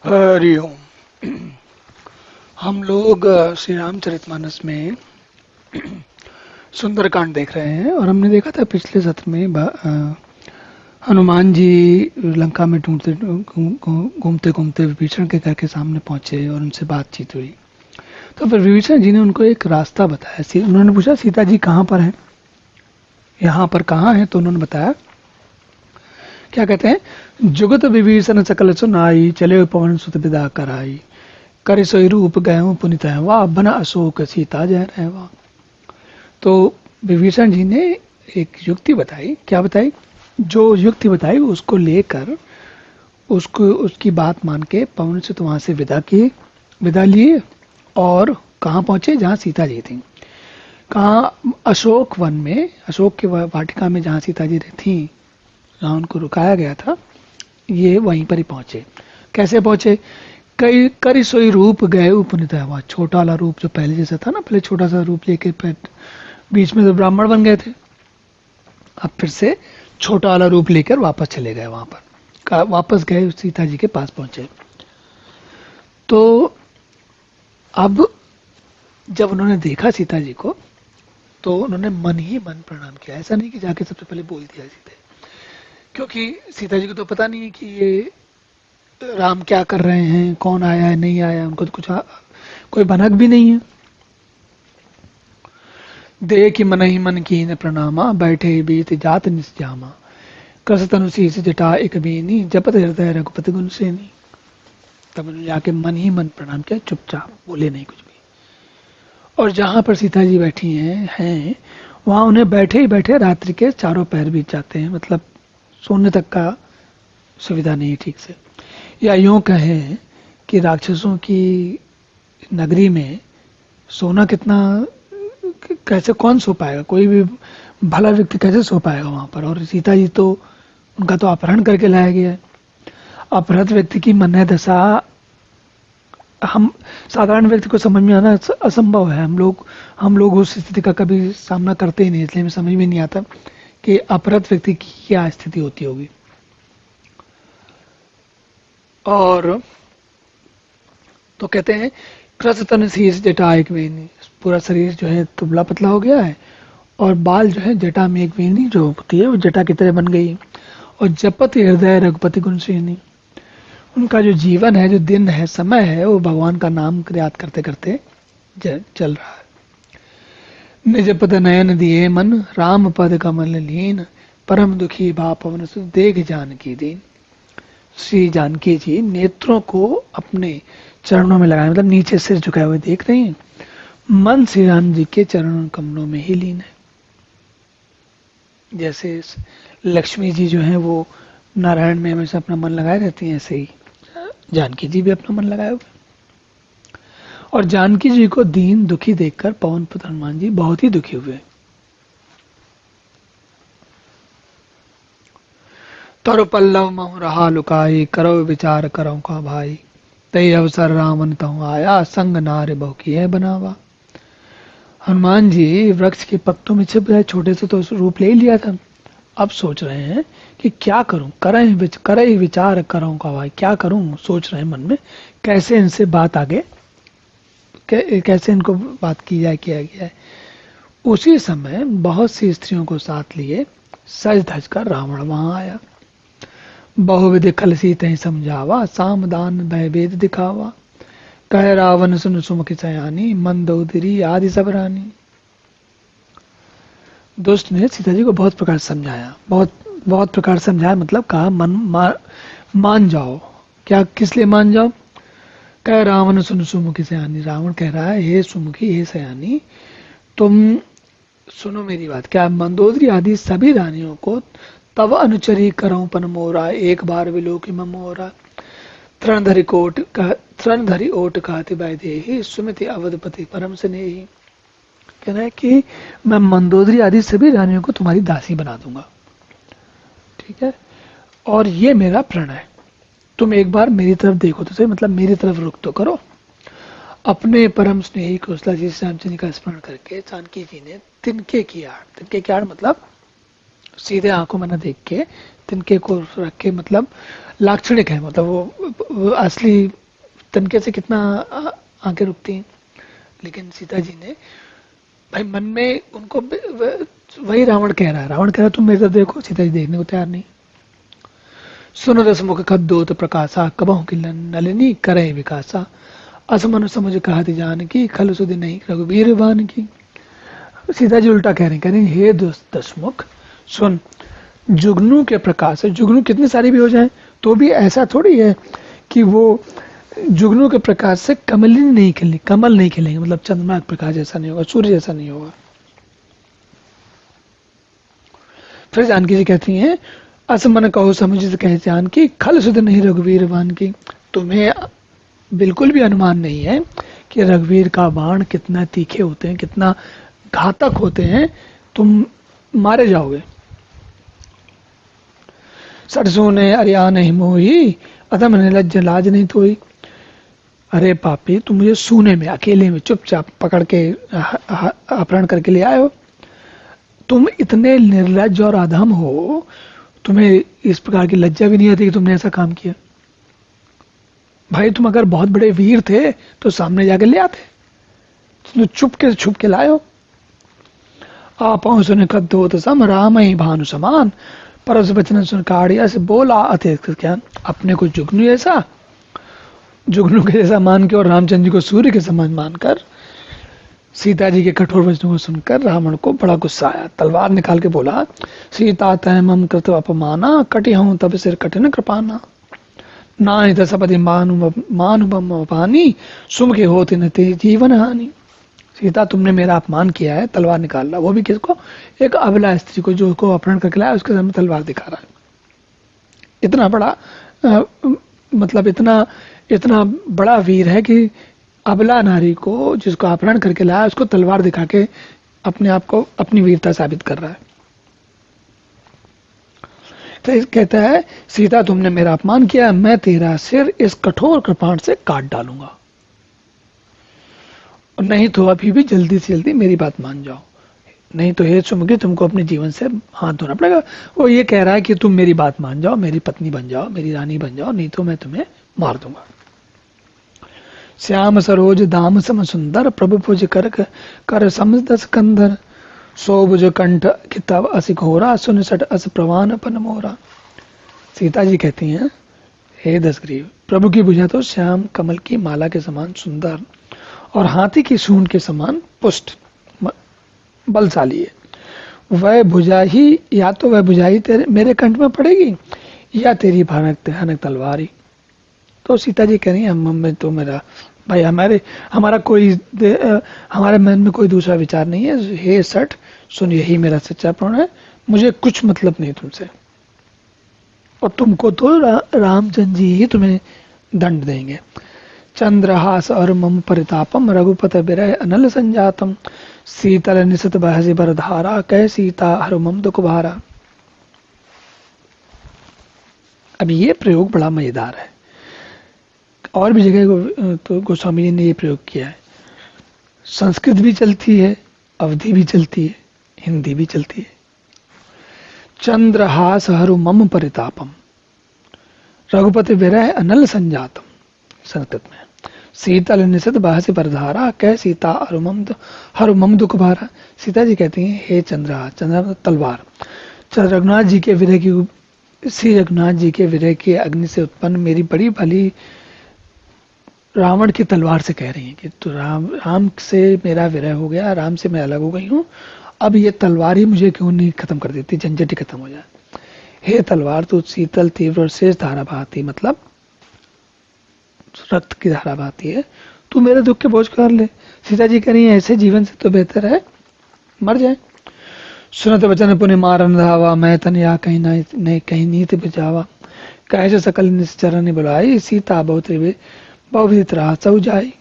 हरि ओम। हम लोग श्री रामचरितमानस में सुंदरकांड देख रहे हैं और हमने देखा था पिछले सत्र में हनुमान जी लंका में ढूंढते घूमते घूमते विभीषण के घर के सामने पहुंचे और उनसे बातचीत हुई। तो फिर विभीषण जी ने उनको एक रास्ता बताया। उन्होंने पूछा सीता जी कहाँ पर हैं, यहाँ पर कहाँ है? तो उन्होंने बताया, क्या कहते हैं, जुगत विभीषण सकल सुनाई, चले पवन सुत विदा कराई, कर सोई रूप गए पुनित है वाह, बन अशोक सीता जय रहवा। तो विभीषण जी ने एक युक्ति बताई। क्या बताई? जो युक्ति बताई उसको लेकर उसको उसकी बात मान के पवन सुत वहां से विदा लिए और कहाँ पहुंचे? जहाँ सीता जी थी। कहाँ? अशोक वन में, अशोक के वाटिका में जहाँ सीता जी थी, जहाँ उनको रुकाया गया था, ये वहीं पर ही पहुंचे। कैसे पहुंचे? कई करी सोई रूप गए उपनित हुआ। छोटा वाला रूप जो पहले जैसा था ना, पहले छोटा सा रूप लेके बीच में तो ब्राह्मण बन गए थे, अब फिर से छोटा वाला रूप लेकर वापस चले गए। वहां पर वापस गए, सीता जी के पास पहुंचे। तो अब जब उन्होंने देखा सीता जी को तो उन्होंने मन ही मन प्रणाम किया। ऐसा नहीं कि जाके सबसे पहले बोल दिया सीधे, क्योंकि सीता जी को तो पता नहीं है कि ये राम क्या कर रहे हैं, कौन आया है नहीं आया, उनको तो कोई भनक भी नहीं है। देख मन ही मन की न प्रणामा, बैठे बीत जात निस्जामा, कृष तनु शीस जटा एक बीनी, जपत हृदय रघुपति गुण सेनी। तब उन्होंने जाके मन ही मन प्रणाम किया, चुपचाप बोले नहीं कुछ भी। और जहां पर सीता जी बैठी हैं वहां उन्हें बैठे ही बैठे रात्रि के चारों पैर बीत जाते हैं। मतलब सोने तक का सुविधा नहीं है ठीक से। या यूं कहें कि राक्षसों की नगरी में सोना कितना, कैसे कौन सो पाएगा? कोई भी भला व्यक्ति कैसे सो पाएगा वहां पर? और सीता जी तो, उनका तो अपहरण करके लाया गया है। अपहृत व्यक्ति की मन दशा हम साधारण व्यक्ति को समझ में आना असंभव है। हम लोग उस स्थिति का कभी सामना करते ही नहीं, इसलिए हमें समझ में नहीं आता कि अपहृत व्यक्ति की क्या स्थिति होती होगी। और तो कहते हैं कृष तन शीस जटा एक वेणी, पूरा शरीर जो है दुबला पतला हो गया है और बाल जो है जटा में एक वेणी जो होती है वो जटा की तरह बन गई। और जपत हृदय रघुपति गुण सेनी, उनका जो जीवन है, जो दिन है, समय है, वो भगवान का नाम याद करते करते चल रहा है। निज पद नयन दिए मन, राम पद कमल लीन, परम दुखी भा पवन सुत देख जानकी दीन। श्री जानकी जी नेत्रों को अपने चरणों में लगाए, मतलब नीचे सिर झुकाए हुए देख रही हैं। मन श्री राम जी के चरणों कमलों में ही लीन है। जैसे लक्ष्मी जी जो है वो नारायण में हमेशा अपना मन लगाए रहती हैं, ऐसे ही जानकी जी भी अपना मन लगाए हुए। और जानकी जी को दीन दुखी देखकर पवन पुत्र हनुमान जी बहुत ही दुखी हुए। तरु पल्लव महु रहा लुकाई, करो विचार करो का भाई, तय अवसर रामन तहु आया, संग नार बहु की है बनावा। हनुमान जी वृक्ष के पत्तों में छिप गए, छोटे से तो रूप ले ही लिया था। अब सोच रहे हैं कि क्या करूं, करे विचार करूं का भाई, क्या करूं, सोच रहे हैं मन में कैसे इनसे बात आगे, कैसे इनको बात की जाए, किया जाए। उसी समय बहुत सी स्त्रियों को साथ लिए सज धज कर रावण वहां आया। बहुविध खल सीते समझावा, सामदान भय भेद दिखावा, कह रावण सुन सुमुखी सयानी, मंदोदरी आदि सब रानी। दुष्ट ने सीता जी को बहुत प्रकार समझाया, बहुत प्रकार समझाया, मतलब कहा मान जाओ। क्या, किस लिए मान जाओ? कह रावण सुन सुमुखी सयानी, रावण कह रहा है हे सुमुखी, हे सयानी, तुम सुनो मेरी बात। क्या? मंदोदरी आदि सभी रानियों को तब अनुचरी करो पन मोरा, एक बार विलोकी मोरा, तृण धरी ओट कहते वैदेही, सुमिति अवधपति परम स्नेही। कहना है कि मैं मंदोदरी आदि सभी रानियों को तुम्हारी दासी बना दूंगा, ठीक है? और ये मेरा प्रण है, तुम एक बार मेरी तरफ देखो तो सही, मतलब मेरी तरफ रुख तो करो। अपने परम स्नेही कौशला जी रामचंद्र का स्मरण करके जानकी जी ने तिनके की आड़ मतलब सीधे आंखों में न देख के तिनके को रख के, मतलब लाक्षणिक है, मतलब वो असली तनके से कितना आंखें रुकती हैं। लेकिन सीता जी ने भाई मन में उनको वही रावण कह रहा है, रावण कह रहा है तुम मेरे तरफ देखो, सीता जी देखने को तैयार नहीं। सुन रस मुख खद्दोत प्रकाशा, कबहु की नलिनी करे विकासा, असमन समझ कहत जान की, खल सुधि नहीं रघुवीर बान की। सीता जी उल्टा कह रहे हैं हे दशमुख सुन, जुगनू के प्रकाश है, जुगनू कितनी सारी भी हो जाए तो भी ऐसा थोड़ी है कि वो जुगनू के प्रकाश से कमलिनी नहीं खिलेंगे, कमल नहीं खिलेंगे, मतलब चंद्रमा के प्रकाश जैसा नहीं होगा, सूर्य जैसा नहीं होगा। फिर जानकी जी कहती हैं असमन कहो समझ कहे जानकी, खल सुध नहीं रघुवीर बान की। तुम्हें बिल्कुल भी अनुमान नहीं है कि रघुवीर का बाण कितना तीखे होते हैं, कितना घातक होते हैं, तुम मारे जाओगे। सरसों ने अरिया नहीं मोही, अतम निर्लज लाज नहीं तोई। अरे पापी, तुम मुझे सूने में अकेले में चुपचाप पकड़ के अपहरण करके ले आए हो। तुम इतने निर्लज और अधम हो, तुम्हें इस प्रकार की लज्जा भी नहीं आती कि तुमने ऐसा काम किया। भाई तुम अगर बहुत बड़े वीर थे तो सामने जाके ले आते, तुम छुप के लाए हो। आपो सुन कद्दोत सम राम ही भानु समान, परस बचन सुन काड़िया से बोला अतिरिक्त ज्ञान। अपने को जुगनू के जैसा मान के और रामचंद्र जी को सूर्य के समान मानकर सीता जी के कठोर वचनों को सुनकर रावण को बड़ा गुस्सा आया। तलवार निकाल के बोला सीता तय मम कृत अपमाना, कटी हूं तब सिर कठिन कृपाना। ना ही दसपति मानु पानी, सुम के होते न ते जीवन हानि। सीता तुमने मेरा अपमान किया है, तलवार निकाल रहा, वो भी किसको? एक अबला स्त्री को जो को अपहरण करके लाया, उसके सामने तलवार दिखा रहा है। इतना बड़ा मतलब इतना बड़ा वीर है कि अबला नारी को जिसको अपहरण करके लाया उसको तलवार दिखा के अपने आप को अपनी वीरता साबित कर रहा है। तो कहता है सीता तुमने मेरा अपमान किया, मैं तेरा सिर इस कठोर कृपाण से काट डालूंगा, और नहीं तो अभी भी जल्दी से जल्दी मेरी बात मान जाओ, नहीं तो हे सुमुखी तुमको अपने जीवन से हाथ धोना पड़ेगा। वो ये कह रहा है कि तुम मेरी बात मान जाओ, मेरी पत्नी बन जाओ, मेरी रानी बन जाओ, नहीं तो मैं तुम्हें मार दूंगा। श्याम सरोज दाम सम सुंदर, प्रभु भुज कर समदस कंधर, सोभुज कंठ किताब अस घोरा, सुन सट अस प्रवान पन मोरा। सीता जी कहती हैं हे दशग्रीव, प्रभु की भुजा तो श्याम कमल की माला के समान सुंदर और हाथी की सूंड के समान पुष्ट बलशाली है। वह भुजा ही या तो वह भुजा ही तेरे मेरे कंठ में पड़ेगी या तेरी भयानक तलवार। तो सीता जी कह रही है हम तो मेरा भाई हमारे मन में कोई दूसरा विचार नहीं है। हे सठ सुन, यही मेरा सच्चा प्राण है, मुझे कुछ मतलब नहीं तुमसे, और तुमको तो रामचंद्र जी ही तुम्हें दंड देंगे। चंद्रहास और मम परितापम, रघुपत विरह अनल संजातम, शीतल निशत बहसी बरधारा, कह सीता हर मम दुख भारा। अब ये प्रयोग बड़ा मजेदार है, और भी जगह तो गोस्वामी जी ने ये प्रयोग किया है। संस्कृत भी चलती है, अवधी भी चलती है, हिंदी भी चलती है। चंद्रहास हरु मम परितापम, रघुपति विरह अनल संजातम संस्कृत में। शीतल निशत बहसी परधारा, कह सीता हरु मम दुख भारा। सीता जी कहती हैं हे चंद्रहास, चंद्र तलवार, रघुनाथ जी के विरह की श्री रघुनाथ जी के विरह की अग्नि से उत्पन्न मेरी बड़ी भली रावण की तलवार से कह रही है कि तो राम से मेरा विरह हो गया, राम से मैं अलग हो गई हूँ, अब ये तलवार ही मुझे क्यों नहीं खत्म कर देती, झंझट ही खत्म हो जाए। हे तलवार तू शीतल तीव्र और शेष धारा बहाती, मतलब रक्त की धारा बहाती है, तू मेरे दुख के बोझ कर ले। सीता जी कह रही है ऐसे जीवन से तो बेहतर है मर जाए। सुनत वचन पुण्य मारन धावा, मैं तन या कहीं नहीं कहीं नीति बचावा, कैसे सकल निश्चरण बुलाई, सीता बहुत रहा सऊ जाई।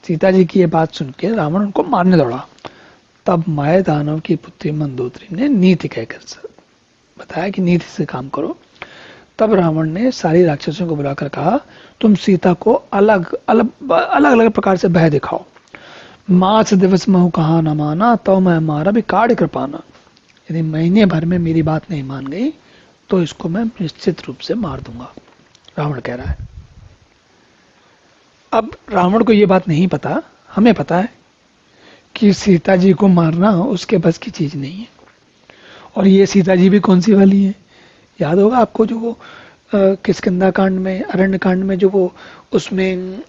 सीता जी की ये बात सुन के रावण उनको मारने दौड़ा। तब माया दानव की पुत्री मंदोदरी ने नीति कहकर बताया कि नीति से काम करो। तब रावण ने सारी राक्षसों को बुलाकर कहा तुम सीता को अलग अलग प्रकार से भय दिखाओ। मास दिवस महु कहा न माना, तो मैं मारा भी काढ़ कृपाना। यदि महीने भर में मेरी बात नहीं मान गई तो इसको मैं निश्चित रूप से मार दूंगा। रावण कह रहा है। अब रावण को ये बात नहीं पता, हमें पता है कि सीता जी को मारना उसके बस की चीज नहीं है। और ये सीता जी भी कौन सी वाली है? याद होगा आपको, जो वो किष्किंधा कांड में, अरण्य कांड में, जो वो उसमें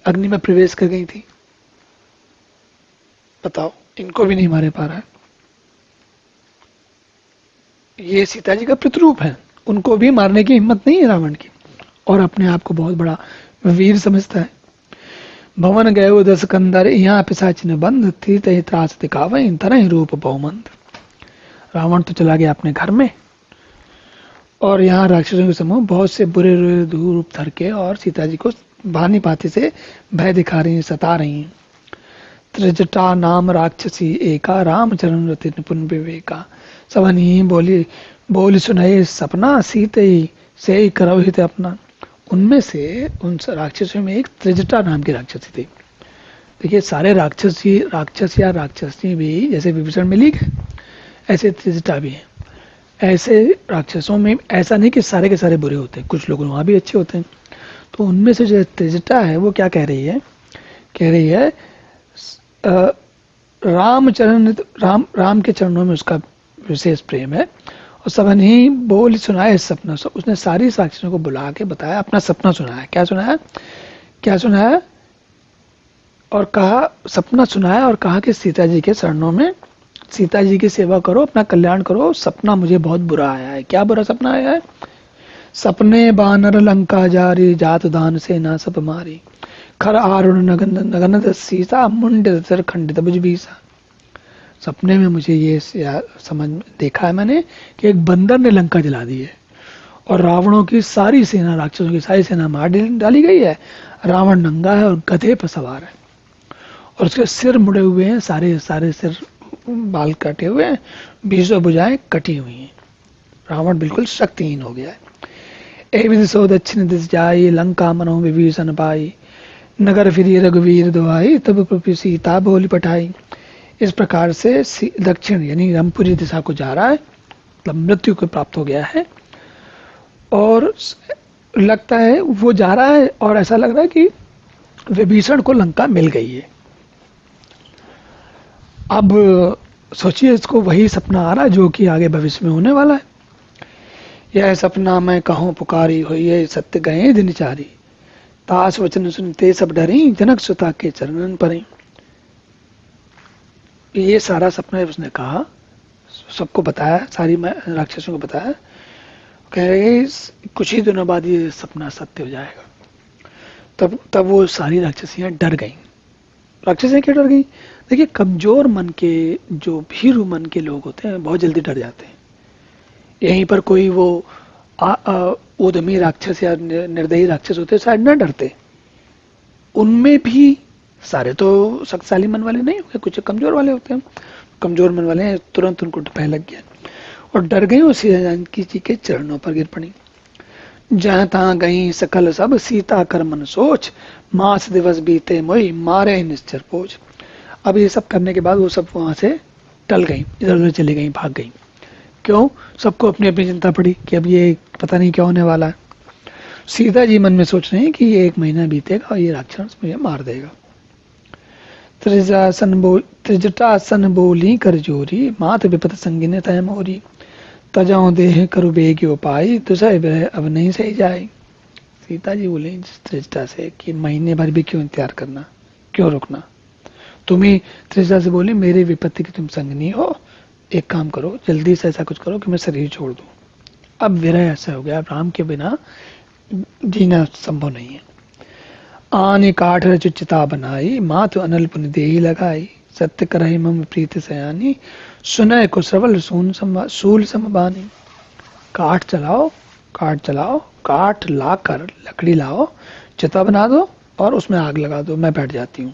अग्नि में प्रवेश कर गई थी। बताओ, इनको भी नहीं मारे पा रहा है। ये सीता जी का प्रतिरूप है, उनको भी मारने की हिम्मत नहीं है रावण की, और अपने आप को बहुत बड़ा वीर समझता है। भवन गए दस कंदर, यहाँ पिशाचिन बंद थी, तही त्रास दिखावे तरह रूप बहुमंद। रावण तो चला गया अपने घर में, और यहाँ राक्षसों के समूह बहुत से बुरे रूप धर के और सीता जी को भानी पाती से भय दिखा रही हैं, सता रही हैं। त्रिजटा नाम राक्षसी एका, रामचरण रति निपुण विवेका। सबनी बोली बोली सुनाए सपना, सीते से करव हित अपना। उनमें से उन राक्षसों में एक त्रिजटा नाम की राक्षसी थी। देखिए, सारे राक्षस या राक्षसी भी जैसे विभीषण में लीक है, ऐसे त्रिजटा भी है। ऐसे राक्षसों में ऐसा नहीं कि सारे के सारे बुरे होते हैं, कुछ लोग वहां भी अच्छे होते हैं। तो उनमें से जो त्रिजटा है वो क्या कह रही है? कह रही है राम के चरणों में उसका विशेष प्रेम है, और सबन ही बोल सुनाए सपना। उसने सारी साक्षियों को बुला के बताया, अपना सपना सुनाया। क्या सुनाया? और कहा, सपना सुनाया और कहा कि सीता जी के चरणों में, सीता जी की सेवा करो, अपना कल्याण करो। सपना मुझे बहुत बुरा आया है। क्या बुरा सपना आया है? सपने बानर लंका जारी, जात दान से ना सब मारी। खर आरुण नगन सीसा, मुंड सर खंडित भुज बीसा। सपने में मुझे ये समझ देखा है मैंने कि एक बंदर ने लंका जला दी है, और रावणों की सारी सेना, राक्षसों की सारी सेना मार डाली गई है। रावण नंगा है और गधे पर सवार है, और उसके सिर मुड़े हुए हैं, सारे सिर, बाल कटे हुए हैं, बीसों भुजाएं कटी हुई हैं। रावण बिल्कुल शक्तिहीन हो गया है। ए विधि सो दक्षिण दिश जाई, लंका मनो विभीषण पाई। नगर फिरी रघुवीर दुआई, तब पृथ्वी सीता बोली पठाई। इस प्रकार से दक्षिण यानी रामपुरी दिशा को जा रहा है, मतलब मृत्यु को प्राप्त हो गया है। और लगता है वो जा रहा है, और ऐसा लग रहा है कि विभीषण को लंका मिल गई है। अब सोचिए, इसको वही सपना आ रहा है जो कि आगे भविष्य में होने वाला है। यह सपना मैं कहूँ पुकारी हुई है, सत्य गए दिनचारी। तास वचन सुनते सब डरी, जनक सुता के चरणन परी। ये सारा सपना उसने कहा, सबको बताया, सारी राक्षसों को बताया। कह रहे कुछ ही दिनों बाद ये सपना सत्य हो जाएगा। तब वो सारी राक्षसियां डर गईं। राक्षसियां क्यों डर गईं? देखिए, कमजोर मन के, जो भीरू मन के लोग होते हैं, बहुत जल्दी डर जाते हैं। यहीं पर कोई वो उद्यमी राक्षस या निर्दयी राक्षस होते शायद न डरते। उनमें भी सारे तो शक्तिशाली मन वाले नहीं होते, कुछ कमजोर वाले होते हैं। कमजोर मन वाले हैं, तुरंत उनको भय लग गया और डर गई। उसी जानकी जी के चरणों पर गिर पड़ी। जहां तहां गई सकल सब, सीता कर मन सोच। मास दिवस बीते मोई, मारे निश्चर पोच। अब ये सब करने के बाद वो सब वहां से टल गई, इधर उधर चली गई, भाग गई। क्यों? सबको अपनी अपनी चिंता पड़ी कि अब ये पता नहीं क्या होने वाला है। सीता जी मन में सोच रहे हैं कि ये 1 महीना बीतेगा और ये राक्षस मुझे मार देगा। त्रिजटासन बोली कर जोरी, मात विपत संगिने तय मोरी। तजाओ देह करु बेग उपाय, तुझे विरह अब नहीं सही जाए। सीता जी बोले त्रिजटा से कि महीने भर भी क्यों इंतजार करना, क्यों रुकना। तुम्हें त्रिजटा से बोली मेरे विपत्ति की तुम संगनी हो, एक काम करो, जल्दी से ऐसा कुछ करो कि मैं शरीर छोड़ दूं। अब विरह ऐसा हो गया, राम के बिना जीना संभव नहीं है। आने काठ रचिता बनाई, मातु अनल पुन देही लगाई। सत्य करहि मम प्रीति सयानी, सुनय को श्रवल सूल समबानी। काठ चलाओ, काठ लाकर लकड़ी लाओ, चिता बना दो और उसमें आग लगा दो, मैं बैठ जाती हूँ।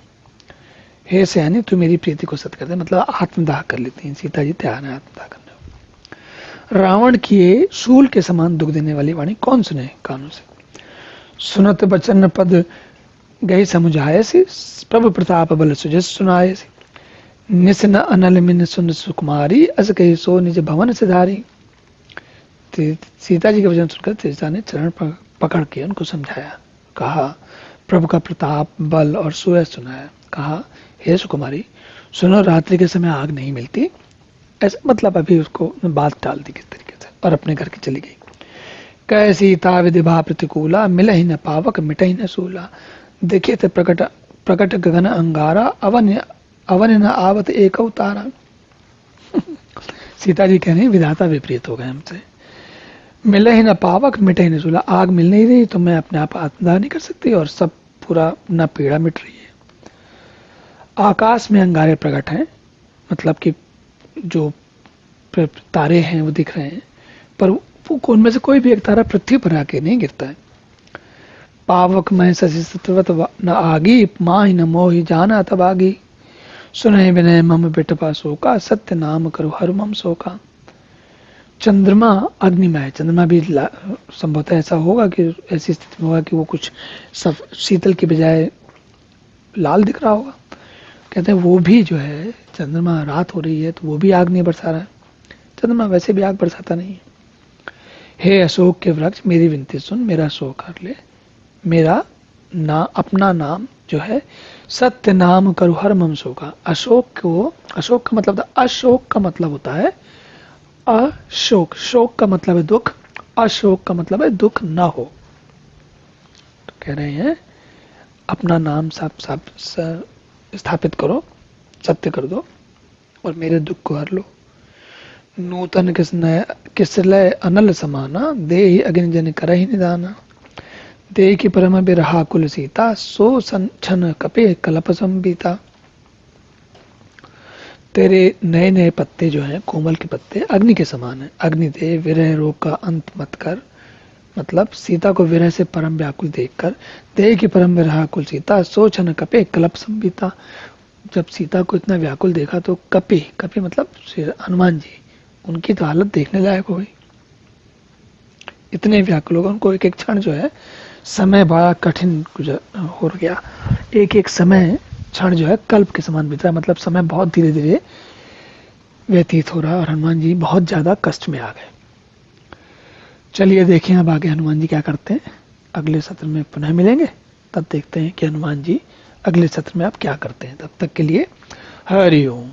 हे सयानी, तू मेरी प्रीति को सत्य कर दे, मतलब आत्मदाह कर लेती हैं। सीता जी तैयार है आत्मदाह करने। रावण की सूल के समान दुख देने वाली वाणी कौन सुने कानों से। सुनत बचन पद गई समुझायसी, प्रभु प्रताप बल सुजस सुनायसी। निसन अनल मिन सुन सुकुमारी, अस कही सो निज भवन सिधारी। सीता जी के वचन सुनकर त्रिजटा ने चरण पकड़ के उनको समझाया। कहा प्रभु का प्रताप बल और सुयश सुनाया। कहा हे सुकुमारी सुनो, रात्रि के समय आग नहीं मिलती। ऐसा मतलब अभी उसको बात टाल दी किस तरीके से और अपने घर की चली गई। कैसी ता विधिभा प्रतिकूला, मिले ही न पावक मिटे ही न सूला। देखिए थे प्रकट प्रकट गगन अंगारा, अवन अवन न आवत एक तारा। सीता जी कह रही विधाता विपरीत हो गए हमसे। मिले ही न पावक मिटे ही न सूला, आग मिल नहीं रही तो मैं अपने आप आत्मदाह नहीं कर सकती और सब पूरा न पीड़ा मिट रही है। आकाश में अंगारे प्रकट हैं, मतलब कि जो तारे हैं वो दिख रहे हैं, पर उनमें से कोई भी एक तारा पृथ्वी पर आके नहीं गिरता है। पावक में शशि सत्वत न आगी, माँ ही न मोह ही जाना तब आगी। सुनहि विनय मम बिटपा शोका, सत्य नाम करो हर मम शोका। चंद्रमा अग्निमय, चंद्रमा भी संभवतः ऐसा होगा कि ऐसी स्थिति में होगा कि वो कुछ सब शीतल के बजाय लाल दिख रहा होगा। कहते हैं वो भी जो है, चंद्रमा रात हो रही है तो वो भी आग नहीं बरसा रहा है। चंद्रमा वैसे भी आग बरसाता नहीं है। हे अशोक के वृक्ष मेरी विनती सुन, मेरा शोक कर ले। मेरा अपना नाम जो है सत्य नाम करो हर मम शोका। अशोक का मतलब अशोक का मतलब होता है अशोक, शोक का मतलब है दुख, अशोक का मतलब है दुख ना हो। तो कह रहे हैं अपना नाम स्थापित करो, सत्य कर दो और मेरे दुख को हर लो। नूतन किसलय अनल समाना, दे ही अग्नि जन कर ही निदाना। दे की परम बिरहा कुल सीता, सो छन कपे कलप संबीता। तेरे नए नए पत्ते जो हैं, कोमल के पत्ते अग्नि के समान है। अग्नि दे विरह रोग का अंत मत कर, मतलब सीता को विरह से परम व्याकुल देखकर। दे की परम विरहा कुल सीता, सो छन कपे कलप संबीता। जब सीता को इतना व्याकुल देखा तो कपे मतलब हनुमान जी, उनकी तो हालत देखने लायक हो गई। इतने व्याकुल हो गए, उनको एक एक क्षण जो है समय बड़ा कठिन हो गया। एक एक समय क्षण जो है कल्प के समान बीता, मतलब समय बहुत धीरे धीरे व्यतीत हो रहा और हनुमान जी बहुत ज्यादा कष्ट में आ गए। चलिए देखें अब आगे हनुमान जी क्या करते हैं। अगले सत्र में पुनः मिलेंगे, तब देखते हैं कि हनुमान जी अगले सत्र में आप क्या करते हैं। तब तक के लिए हरि ओम।